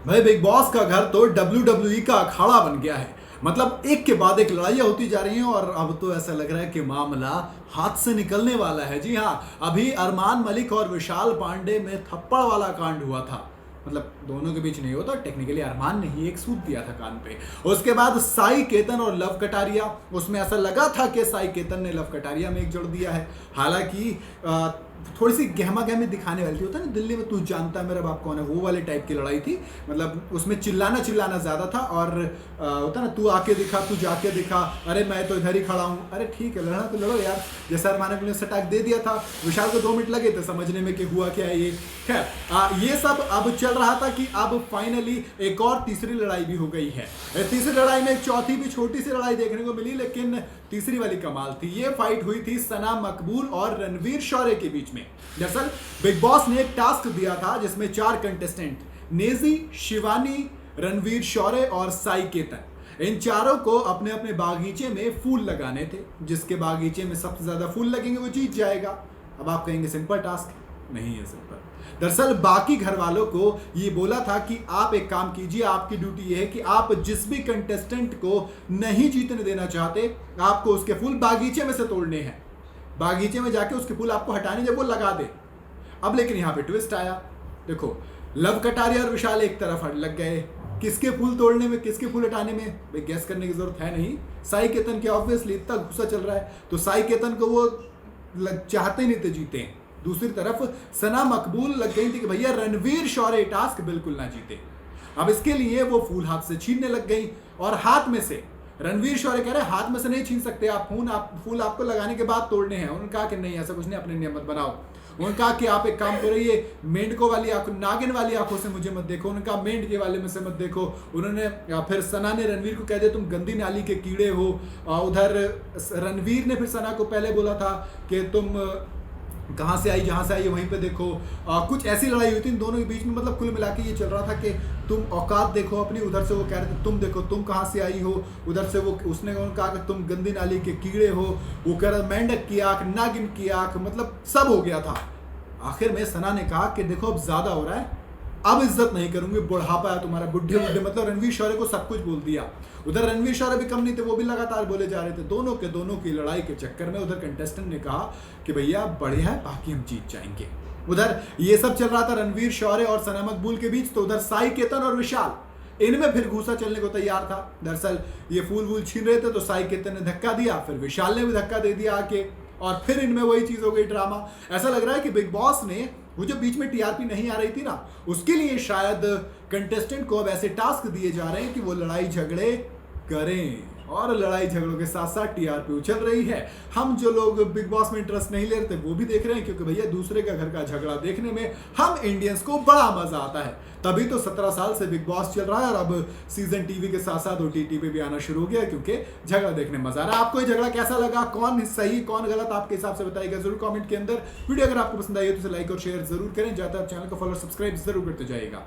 भाई big boss का घर तो WWE का अखाड़ा बन गया है। मतलब एक के बाद एक लड़ाइयाँ होती जा रही हैं और अब तो ऐसा लग रहा है कि मामला हाथ से निकलने वाला है। जी हाँ, अभी अरमान मलिक और विशाल पांडे में थप्पड़ वाला कांड हुआ था। मतलब दोनों के बीच नहीं होता, टेक्निकली अरमान ने ही एक सूद दिया था कान पे। उसके बाद साई केतन और लव कटारिया, उसमें ऐसा लगा था कि साई केतन ने लव कटारिया में एक जोड़ दिया है। हालांकि थोड़ी सी गहमा गहमी दिखाने वाली थी। होता है ना दिल्ली में तू जानता है मेरा बाप कौन है, वो वाले टाइप की लड़ाई थी। मतलब उसमें चिल्लाना चिल्लाना ज्यादा था और होता ना तू आके दिखा, तू जाके दिखा, अरे मैं तो इधर ही खड़ा हूँ। अरे ठीक है, लड़ना तो लड़ो यार। जैसा अरमान ने सटाक दे दिया था, विशाल को 2 मिनट लगे थे समझने में कि हुआ क्या है ये। खैर ये सब अब चल रहा था कि अब फाइनली एक और तीसरी लड़ाई भी हो गई है। तीसरी लड़ाई में एक चौथी भी छोटी सी लड़ाई देखने को मिली, लेकिन तीसरी वाली कमाल थी। ये फाइट हुई थी सना मकबूल और रणवीर शौर्य के बीच में। दरअसल बिग बॉस ने एक टास्क दिया था जिसमें 4 कंटेस्टेंट नेजी, शिवानी, रणवीर शौर्य और साई केतन, इन चारों को अपने अपने बागीचे में फूल लगाने थे। जिसके बागीचे में सबसे ज्यादा फूल लगेंगे वो जीत जाएगा। अब आप कहेंगे सिंपल टास्क, नहीं है सिंपल। दरअसल बाकी घर वालों को ये बोला था कि आप एक काम कीजिए, आपकी ड्यूटी ये है कि आप जिस भी कंटेस्टेंट को नहीं जीतने देना चाहते, आपको उसके फूल बागीचे में से तोड़ने हैं। बागीचे में जाके उसके फूल आपको हटाने, जब वो लगा दे। अब लेकिन यहाँ पे ट्विस्ट आया। देखो, लव कटारिया और विशाल एक तरफ लग गए, किसके फूल तोड़ने में किसके फूल हटाने में गैस करने की जरूरत है नहीं। साई केतन के ऑब्वियसली इतना गुस्सा चल रहा है तो साई केतन को वो चाहते नहीं थे जीते। दूसरी तरफ सना मकबूल लग गई थी कि भैया रणवीर शौर्य टास्क बिल्कुल ना जीते। अब इसके लिए वो फूल हाथ से छीनने लग गई और हाथ में से रणवीर शौर्य कह रहे हाथ में से नहीं छीन सकते आप फूल आपको लगाने के बाद तोड़ने हैं। उन्होंने कहा कि नहीं ऐसा कुछ नहीं, अपनी नियमत बनाओ। उन्होंने कहा कि आप एक काम करो, ये मेंढकों वाली आंखों, नागिन वाली आंखों से मुझे मत देखो। उन्होंने कहा मेंढक वाले में से मत देखो। उन्होंने फिर सना ने रणवीर को कह दिया तुम गंदी नाली के कीड़े हो। उधर रणवीर ने फिर सना को पहले बोला था कि तुम कहाँ से आई, जहाँ से आई वहीं पे देखो। कुछ ऐसी लड़ाई हुई थी इन दोनों के बीच में। मतलब कुल मिला के ये चल रहा था कि तुम औकात देखो अपनी। उधर से वो कह रहे थे तुम देखो तुम कहाँ से आई हो। उधर से वो उसने कहा कि तुम गंदी नाली के कीड़े हो। वो कह रहा मेंढक की आंख, नागिन की आंख, मतलब सब हो गया था। आखिर में सना ने कहा कि देखो अब ज्यादा हो रहा है, अब इज्जत नहीं करूंगी, बुढ़ापा है तुम्हारा, बुढ़े बुढ़े। मतलब रणवीर शौर्य को सब कुछ बोल दिया। उधर रणवीर शौर्य भी कम नहीं थे, वो भी लगातार बोले जा रहे थे। दोनों के दोनों की लड़ाई के चक्कर में उधर कंटेस्टेंट ने कहा कि भैया बढ़िया है, बाकी हम जीत जाएंगे। उधर ये सब चल रहा था रणवीर शौर्य और सना मकबूल के बीच। तो उधर साई केतन और विशाल, इनमें फिर घूसा चलने को तैयार था। दरअसल ये फूल वूल छीन रहे थे तो साई केतन ने धक्का दिया, फिर विशाल ने भी धक्का दे दिया आके, और फिर इनमें वही चीज हो गई, ड्रामा। ऐसा लग रहा है कि बिग बॉस ने वो जो बीच में टीआरपी नहीं आ रही थी ना, उसके लिए शायद कंटेस्टेंट को अब ऐसे टास्क दिए जा रहे हैं कि वो लड़ाई झगड़े करें। और लड़ाई झगड़ों के साथ साथ टीआरपी उछल रही है। हम जो लोग बिग बॉस में इंटरेस्ट नहीं ले रहे थे वो भी देख रहे हैं, क्योंकि भैया दूसरे का घर का झगड़ा देखने में हम इंडियंस को बड़ा मजा आता है। तभी तो 17 साल से बिग बॉस चल रहा है और अब सीजन टीवी के साथ साथ ओटीटी पे भी आना शुरू हो गया, क्योंकि झगड़ा देखने मजा आ रहा है। आपको ये झगड़ा कैसा लगा, कौन सही कौन गलत आपके हिसाब से बताइएगा जरूर कमेंट के अंदर। वीडियो अगर आपको पसंद आई हो तो लाइक और शेयर जरूर करें। ज्यादा चैनल को फॉलो सब्सक्राइब जरूर करते जाइएगा।